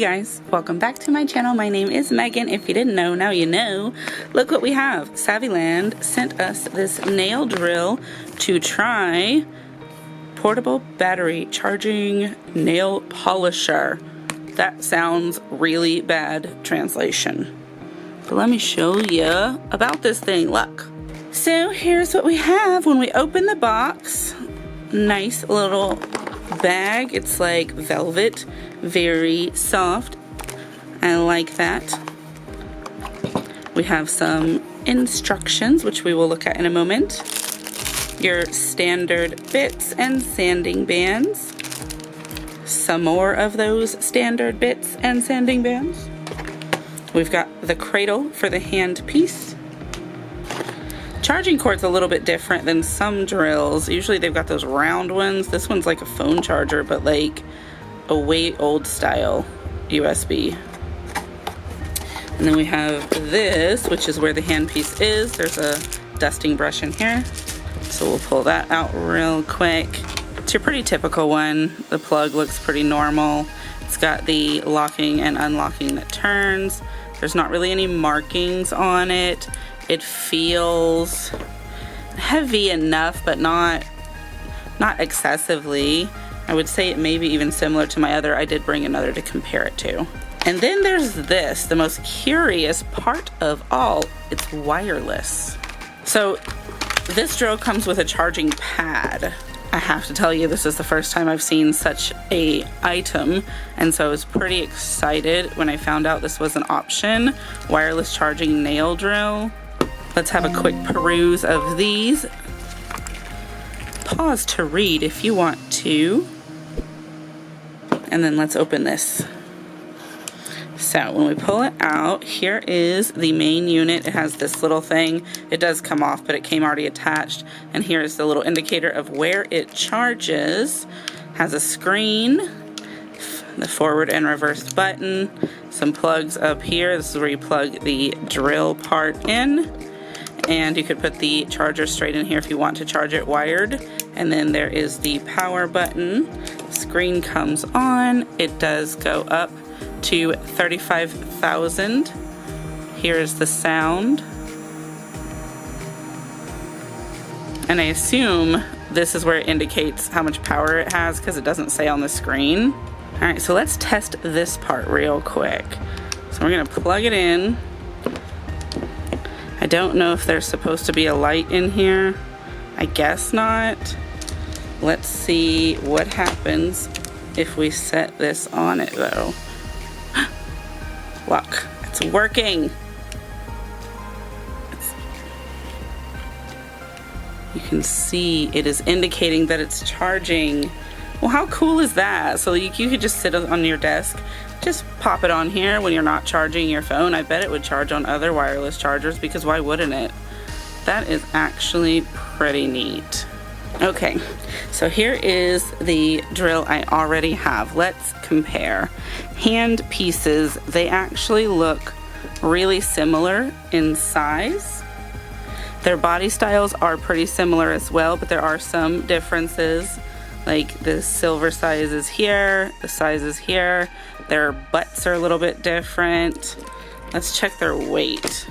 guys, welcome back to my channel. My name is Megan. If you didn't know, now you know. Look what we have. Saviland sent us this nail drill to try. Portable battery charging nail polisher. That sounds really bad translation. But let me show you about this thing. Look. So here's what we have when we open the box. Nice little bag. It's like velvet, very soft. I like that. We have some instructions, which we will look at in a moment. Your standard bits and sanding bands. Some more of those standard bits and sanding bands. We've got the cradle for the hand piece. Charging cord's a little bit different than some drills. Usually they've got those round ones. This one's like a phone charger, but like a way old style USB. And then we have this, which is where the handpiece is. There's a dusting brush in here. So we'll pull that out real quick. It's your pretty typical one. The plug looks pretty normal. It's got the locking and unlocking that turns. There's not really any markings on it. It feels heavy enough, but not excessively. I would say it may be even similar to my other. I did bring another to compare it to. And then there's this, the most curious part of all. It's wireless. So this drill comes with a charging pad. I have to tell you, this is the first time I've seen such a item, and so I was pretty excited when I found out this was an option. Wireless charging nail drill. Let's have a quick peruse of these. Pause to read if you want to. And then let's open this. So when we pull it out, here is the main unit. It has this little thing. It does come off, but it came already attached. And here is the little indicator of where it charges. Has a screen, the forward and reverse button, some plugs up here. This is where you plug the drill part in. And you could put the charger straight in here if you want to charge it wired. And then there is the power button. Screen comes on. It does go up to 35,000. Here's the sound. And I assume this is where it indicates how much power it has because it doesn't say on the screen. All right, so let's test this part real quick. So we're gonna plug it in. I don't know if there's supposed to be a light in here. I guess not. Let's see what happens if we set this on it though. Look, it's working. You can see it is indicating that it's charging. Well, how cool is that? So you could just sit on your desk, just pop it on here when you're not charging your phone. I bet it would charge on other wireless chargers because why wouldn't it? That is actually pretty neat. Okay, so here is the drill I already have. Let's compare. Hand pieces, they actually look really similar in size. Their body styles are pretty similar as well, but there are some differences. Like the silver size is here, the size is here. Their butts are a little bit different. Let's check their weight.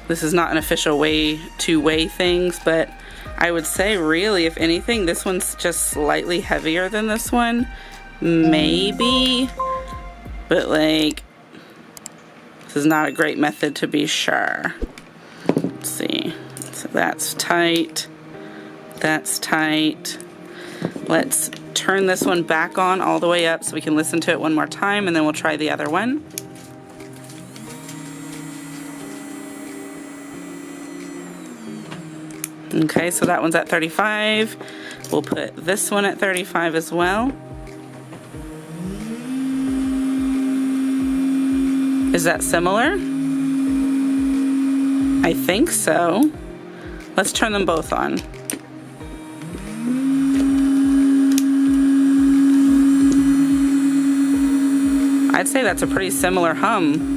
This is not an official way to weigh things, but I would say really, if anything, this one's just slightly heavier than this one. Maybe, but like, this is not a great method to be sure. Let's see, so that's tight. That's tight. Let's turn this one back on all the way up so we can listen to it one more time, and then we'll try the other one. Okay, so that one's at 35. We'll put this one at 35 as well. Is that similar? I think so. Let's turn them both on. I'd say that's a pretty similar hum.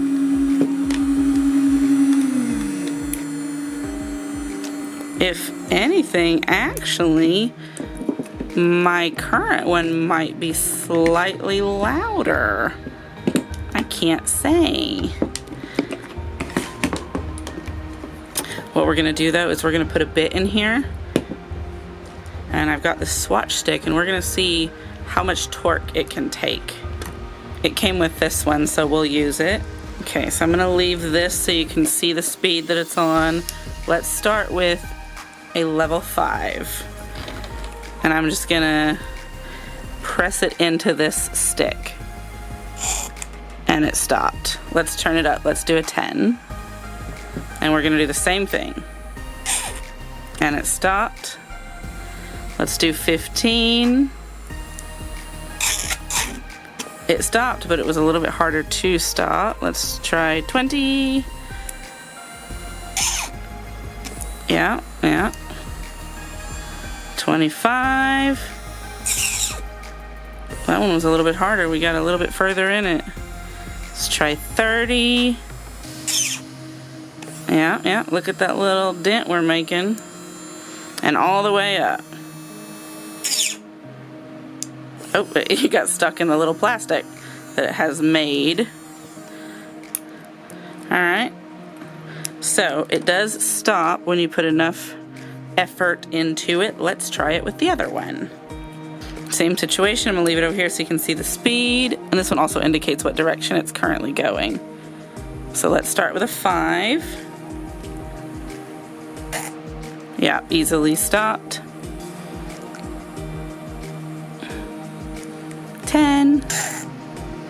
If anything, actually, My current one might be slightly louder. I can't say. What we're gonna do though is we're gonna put a bit in here, and I've got the swatch stick, and we're gonna see how much torque it can take. It came with this one, so we'll use it. Okay, so I'm gonna leave this so you can see the speed that it's on. Let's start with a level 5. And I'm just gonna press it into this stick. And it stopped. Let's turn it up. Let's do a 10. And we're gonna do the same thing. And it stopped. Let's do 15. It stopped, but it was a little bit harder to stop. Let's try 20. Yeah. 25. That one was a little bit harder. We got a little bit further in it. Let's try 30. Yeah. Look at that little dent we're making. And all the way up. Oh, it got stuck in the little plastic that it has made. Alright. So, it does stop when you put enough effort into it. Let's try it with the other one. Same situation. I'm going to leave it over here so you can see the speed. And this one also indicates what direction it's currently going. So let's start with a 5. Yeah, easily stopped. 10.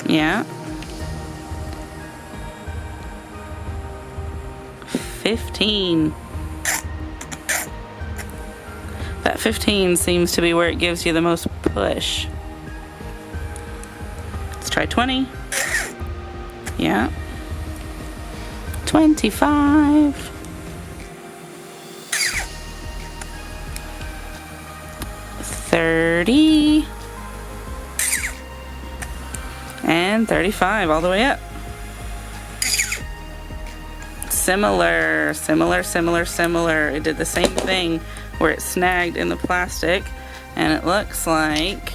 Yeah. 15. That 15 seems to be where it gives you the most push. Let's try 20. Yeah. 25. 30. And 35 all the way up. Similar. It did the same thing where it snagged in the plastic, and it looks like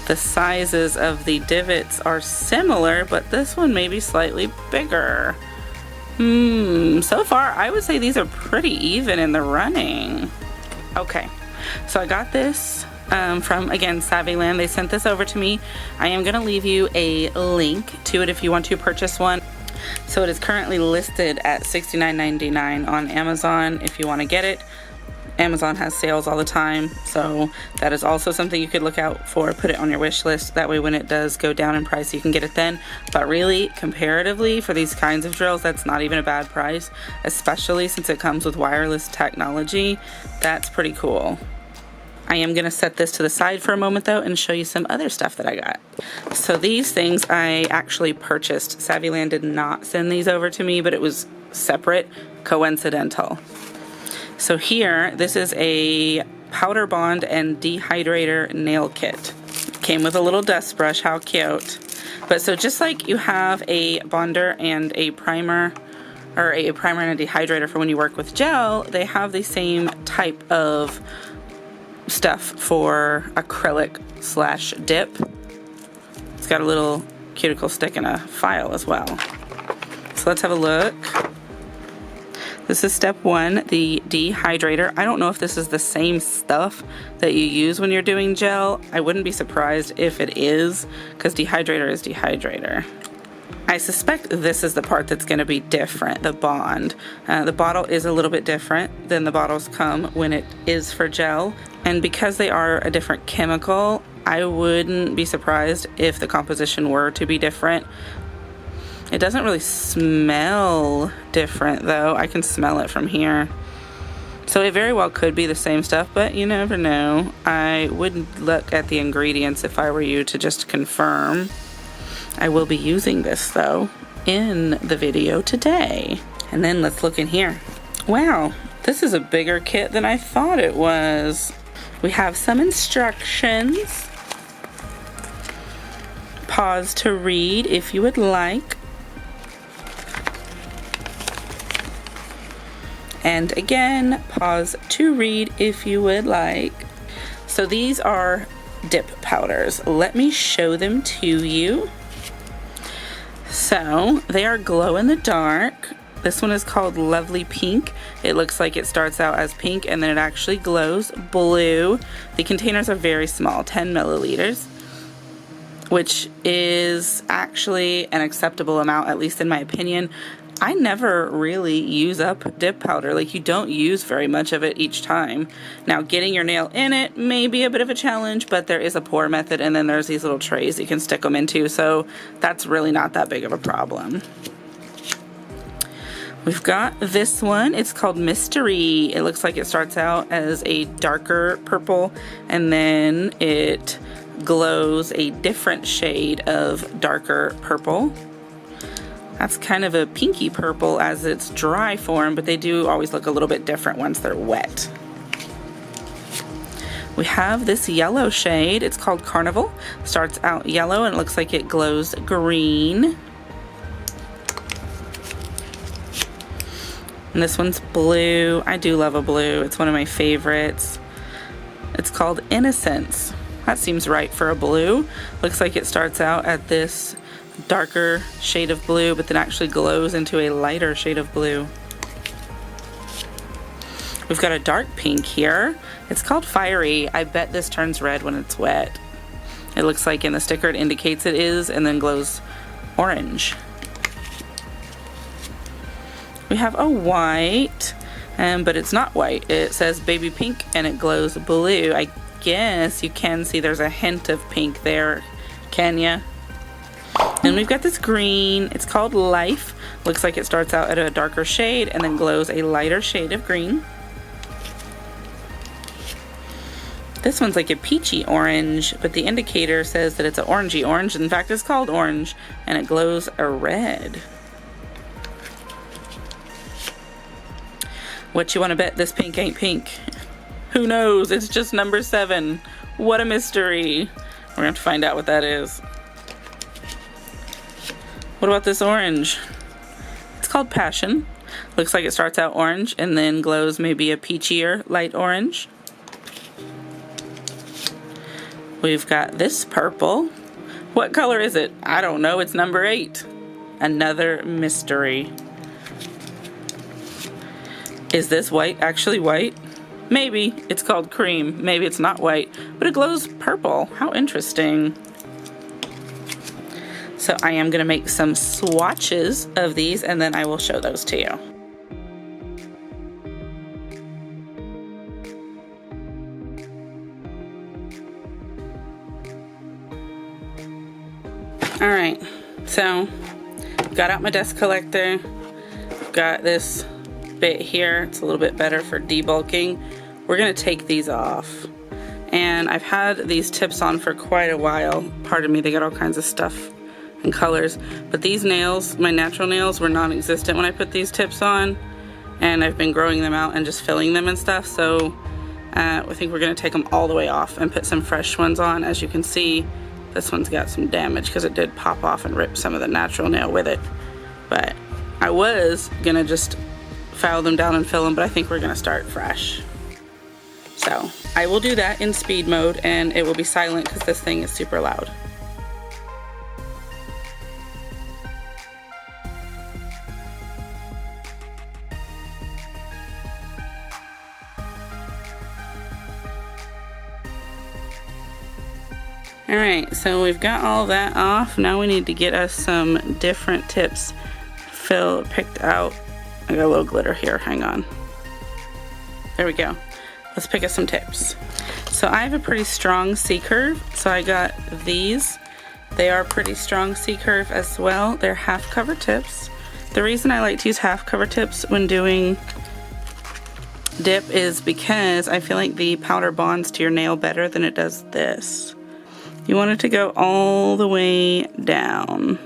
the sizes of the divots are similar, but this one may be slightly bigger. So far I would say these are pretty even in the running. Okay, so I got this from, again, Saviland. They sent this over to me. I am going to leave you a link to it if you want to purchase one. So it is currently listed at $69.99 on Amazon if you want to get it. Amazon has sales all the time, so that is also something you could look out for. Put it on your wish list. That way when it does go down in price, you can get it then. But really, comparatively, for these kinds of drills, that's not even a bad price, especially since it comes with wireless technology. That's pretty cool. I am going to set this to the side for a moment though and show you some other stuff that I got. So these things I actually purchased. Saviland did not send these over to me, but it was separate, coincidental. So here, this is a powder bond and dehydrator nail kit. Came with a little dust brush, how cute. But so just like you have a bonder and a primer, or a primer and a dehydrator for when you work with gel, they have the same type of stuff for acrylic / dip. It's got a little cuticle stick and a file as well. So let's have a look. This is step 1, the dehydrator. I don't know if this is the same stuff that you use when you're doing gel. I wouldn't be surprised if it is, because dehydrator is dehydrator. I suspect this is the part that's going to be different, the bond. The bottle is a little bit different than the bottles come when it is for gel. And because they are a different chemical, I wouldn't be surprised if the composition were to be different. It doesn't really smell different though. I can smell it from here. So it very well could be the same stuff, but you never know. I would look at the ingredients if I were you to just confirm. I will be using this though in the video today. And then let's look in here. Wow, this is a bigger kit than I thought it was. We have some instructions. Pause to read if you would like. And again, pause to read if you would like. So these are dip powders. Let me show them to you. So they are glow in the dark. This one is called Lovely Pink. It looks like it starts out as pink and then it actually glows blue. The containers are very small, 10 milliliters, which is actually an acceptable amount, at least in my opinion. I never really use up dip powder. Like, you don't use very much of it each time. Now, getting your nail in it may be a bit of a challenge, but there is a pour method, and then there's these little trays you can stick them into, so that's really not that big of a problem. We've got this one. It's called Mystery. It looks like it starts out as a darker purple, and then it glows a different shade of darker purple. That's kind of a pinky purple as its dry form, but they do always look a little bit different once they're wet. We have this yellow shade. It's called Carnival. Starts out yellow and it looks like it glows green. And this one's blue. I do love a blue. It's one of my favorites. It's called Innocence. That seems right for a blue. Looks like it starts out at this darker shade of blue, but then actually glows into a lighter shade of blue. We've got a dark pink here. It's called Fiery. I bet this turns red when it's wet. It looks like in the sticker it indicates it is, and then glows orange. We have a white, but it's not white. It says Baby Pink and it glows blue. I guess you can see there's a hint of pink there, can ya? And we've got this green. It's called Life. Looks like it starts out at a darker shade and then glows a lighter shade of green. This one's like a peachy orange, but the indicator says that it's an orangey orange. In fact, it's called orange, and it glows a red. What you want to bet this pink ain't pink? Who knows? It's just number 7. What a mystery. We're gonna have to find out what that is. What about this orange? It's called Passion. Looks like it starts out orange and then glows maybe a peachier light orange. We've got this purple. What color is it? I don't know. It's number 8. Another mystery. Is this white actually white? Maybe. It's called Cream. Maybe it's not white, but it glows purple. How interesting. So I am going to make some swatches of these and then I will show those to you. Alright, so got out my dust collector. Got this bit here. It's a little bit better for debulking. We're going to take these off. And I've had these tips on for quite a while. Pardon me, they got all kinds of stuff and colors. But these nails, my natural nails, were non-existent when I put these tips on. And I've been growing them out and just filling them and stuff. So I think we're going to take them all the way off and put some fresh ones on. As you can see, this one's got some damage because it did pop off and rip some of the natural nail with it. But I was going to just file them down and fill them, but I think we're going to start fresh. So I will do that in speed mode and it will be silent because this thing is super loud. Alright, so we've got all that off. Now we need to get us some different tips picked out. I got a little glitter here, hang on. There we go. Let's pick us some tips. So I have a pretty strong C-curve, so I got these. They are pretty strong C-curve as well. They're half cover tips. The reason I like to use half cover tips when doing dip is because I feel like the powder bonds to your nail better than it does this. You want it to go all the way down.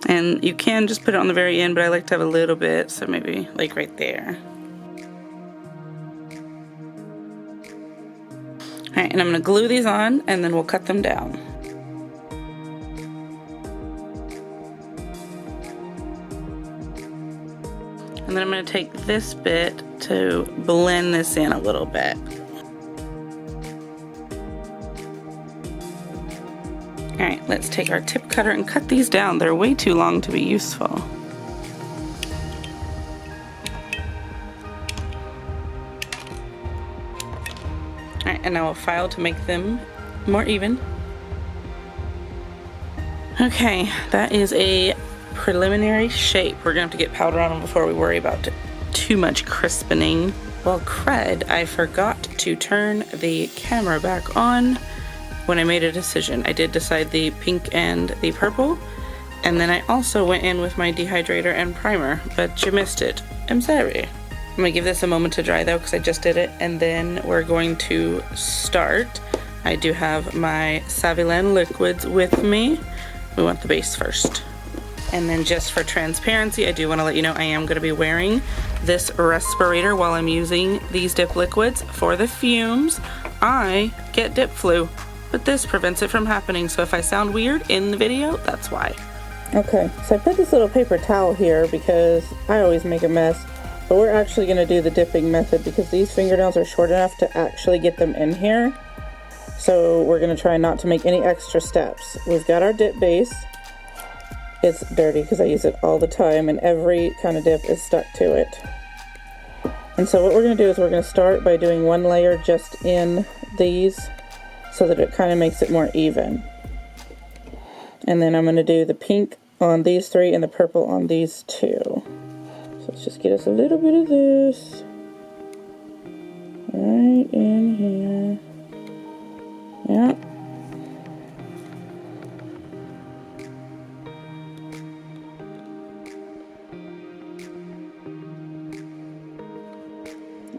And you can just put it on the very end, but I like to have a little bit, so maybe like right there. Alright, and I'm going to glue these on, and then we'll cut them down. And then I'm going to take this bit to blend this in a little bit. Alright, let's take our tip cutter and cut these down. They're way too long to be useful. Alright, and now we'll file to make them more even. Okay, that is a preliminary shape. We're gonna have to get powder on them before we worry about too much crispening. Well, crud, I forgot to turn the camera back on when I made a decision. I did decide the pink and the purple, and then I also went in with my dehydrator and primer, but you missed it. I'm sorry. I'm gonna give this a moment to dry though, because I just did it, and then we're going to start. I do have my Saviland liquids with me. We want the base first. And then just for transparency, I do want to let you know I am going to be wearing this respirator while I'm using these dip liquids for the fumes. I get dip flu, but this prevents it from happening. So if I sound weird in the video, that's why. Okay, so I put this little paper towel here because I always make a mess. But we're actually going to do the dipping method because these fingernails are short enough to actually get them in here. So we're going to try not to make any extra steps. We've got our dip base. It's dirty because I use it all the time, and every kind of dip is stuck to it. And so what we're going to do is we're going to start by doing one layer just in these so that it kind of makes it more even. And then I'm going to do the pink on these three and the purple on these two. So let's just get us a little bit of this right in here. Yeah.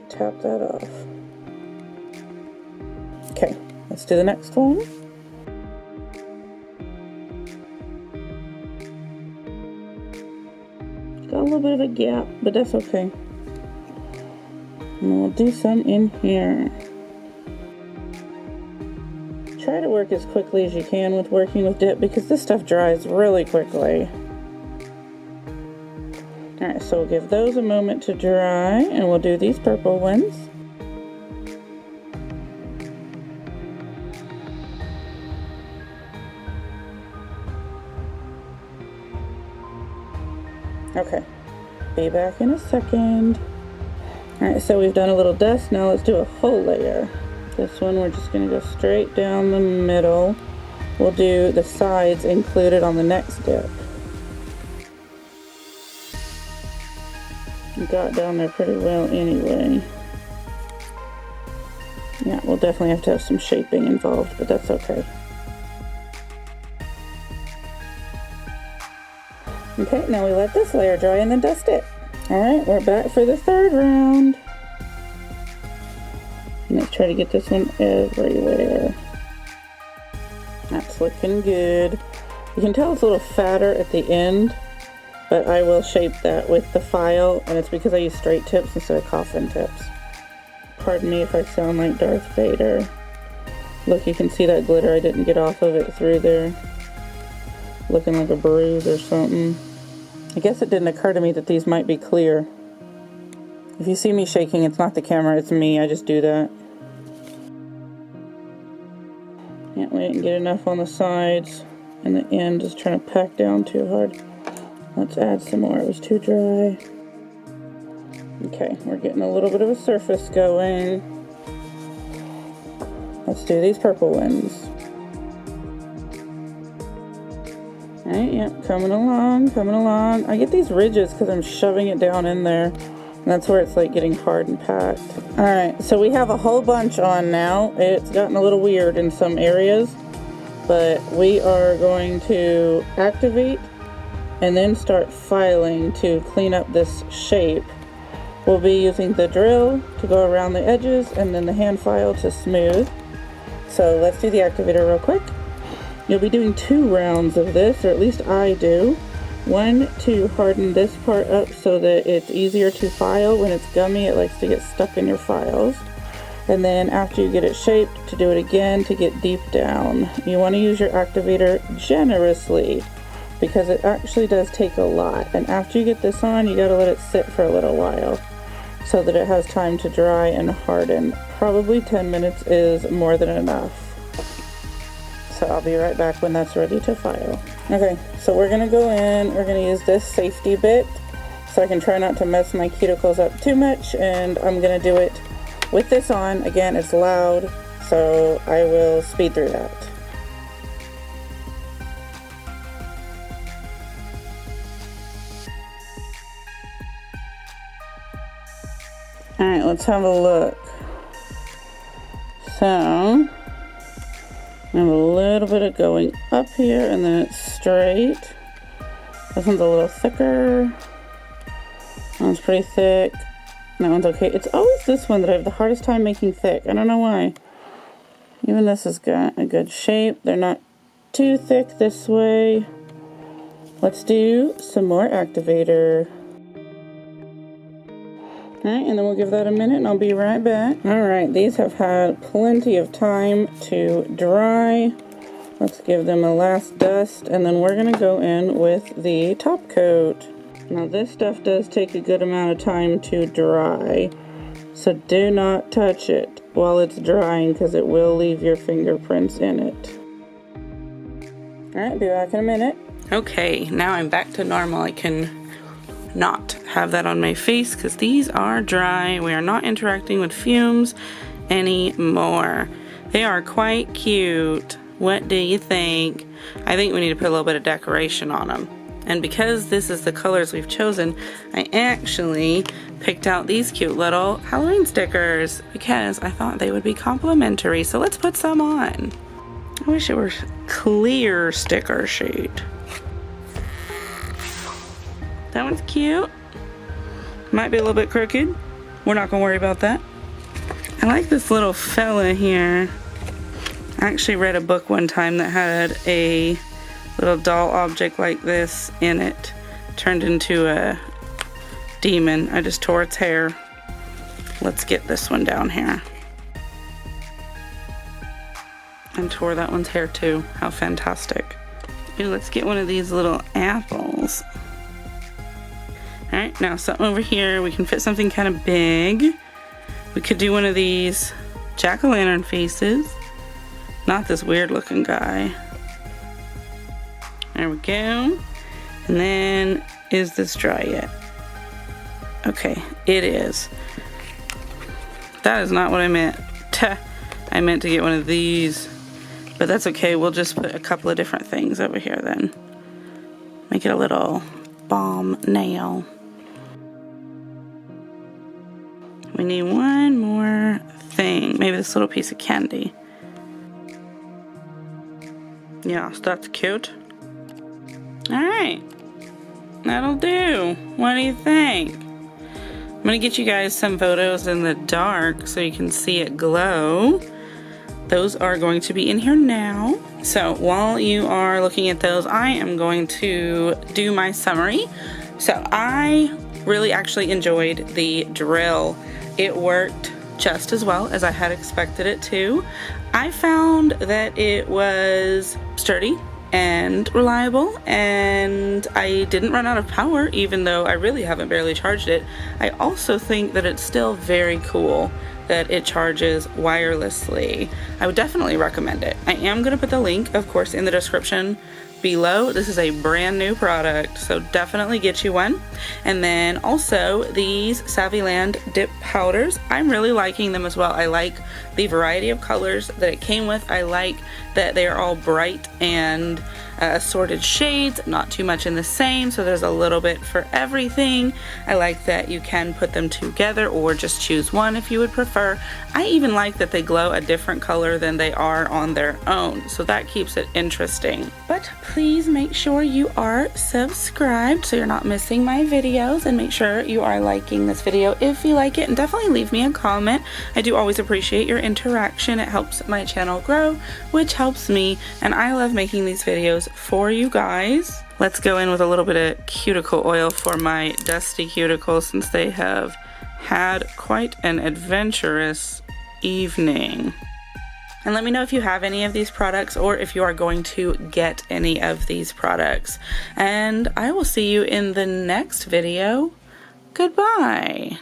Tap that off. Okay, let's do the next one. Got a little bit of a gap, but that's okay. And we'll do some in here. Try to work as quickly as you can with working with dip because this stuff dries really quickly. Alright, so we'll give those a moment to dry, and we'll do these purple ones. Okay, be back in a second. Alright, so we've done a little dust, now let's do a whole layer. This one we're just going to go straight down the middle. We'll do the sides included on the next dip. Got down there pretty well anyway. Yeah, we'll definitely have to have some shaping involved, but that's okay. Okay, now we let this layer dry and then dust it. Alright, we're back for the third round. Let's try to get this one everywhere. That's looking good. You can tell it's a little fatter at the end, but I will shape that with the file, and it's because I use straight tips instead of coffin tips. Pardon me if I sound like Darth Vader. Look, you can see that glitter I didn't get off of it through there. Looking like a bruise or something. I guess it didn't occur to me that these might be clear. If you see me shaking, it's not the camera, it's me. I just do that. Can't wait and get enough on the sides, and the end is trying to pack down too hard. Let's add some more. It was too dry. Okay, we're getting a little bit of a surface going. Let's do these purple ones. Alright, yep, coming along, coming along. I get these ridges because I'm shoving it down in there. And that's where it's like getting hard and packed. Alright, so we have a whole bunch on now. It's gotten a little weird in some areas. But we are going to activate and then start filing to clean up this shape. We'll be using the drill to go around the edges and then the hand file to smooth. So let's do the activator real quick. You'll be doing 2 rounds of this, or at least I do. One to harden this part up so that it's easier to file. When it's gummy, it likes to get stuck in your files. And then after you get it shaped, to do it again to get deep down. You want to use your activator generously, because it actually does take a lot. And after you get this on, you gotta let it sit for a little while so that it has time to dry and harden. Probably 10 minutes is more than enough. So I'll be right back when that's ready to file. Okay, so we're gonna go in, we're gonna use this safety bit so I can try not to mess my cuticles up too much, and I'm gonna do it with this on. Again, it's loud, so I will speed through that. Alright, let's have a look. So, I have a little bit of going up here, and then it's straight. This one's a little thicker. That one's pretty thick. That one's okay. It's always this one that I have the hardest time making thick. I don't know why. Even this has got a good shape. They're not too thick this way. Let's do some more activator. Alright, and then we'll give that a minute and I'll be right back. Alright, these have had plenty of time to dry. Let's give them a last dust, and then we're going to go in with the top coat. Now this stuff does take a good amount of time to dry, so do not touch it while it's drying because it will leave your fingerprints in it. Alright, be back in a minute. Okay, now I'm back to normal. I can not have that on my face because these are dry. We are not interacting with fumes anymore. They are quite cute. What do you think? I think we need to put a little bit of decoration on them. And because this is the colors we've chosen, I actually picked out these cute little Halloween stickers because I thought they would be complimentary. So let's put some on. I wish it were clear sticker sheet. That one's cute. Might be a little bit crooked. We're not gonna worry about that. I like this little fella here. I actually read a book one time that had a little doll object like this in it. Turned into a demon. I just tore its hair. Let's get this one down here. And tore that one's hair too. How fantastic. Ooh, let's get one of these little apples. Alright, now something over here. We can fit something kind of big. We could do one of these jack-o'-lantern faces. Not this weird looking guy. There we go. And then, is this dry yet? Okay, it is. That is not what I meant. I meant to get one of these. But that's okay, we'll just put a couple of different things over here then. Make it a little bomb nail. We need one more thing. Maybe this little piece of candy. Yeah, so that's cute. Alright. That'll do. What do you think? I'm gonna get you guys some photos in the dark so you can see it glow. Those are going to be in here now. So while you are looking at those, I am going to do my summary. So I really actually enjoyed the drill. It worked just as well as I had expected it to. I found that it was sturdy and reliable, and I didn't run out of power even though I really haven't barely charged it. I also think that it's still very cool that it charges wirelessly. I would definitely recommend it. I am going to put the link, of course, in the description below. This is a brand new product, so definitely get you one. And then also these Saviland dip powders. I'm really liking them as well. I like the variety of colors that it came with. I like that they are all bright and assorted shades, not too much in the same, so there's a little bit for everything. I like that you can put them together or just choose one if you would prefer. I even like that they glow a different color than they are on their own, so that keeps it interesting. But please make sure you are subscribed so you're not missing my videos, and make sure you are liking this video if you like it, and definitely leave me a comment. I do always appreciate your interaction. It helps my channel grow, which helps me, and I love making these videos for you guys. Let's go in with a little bit of cuticle oil for my dusty cuticles since they have had quite an adventurous evening. And let me know if you have any of these products or if you are going to get any of these products. And I will see you in the next video. Goodbye.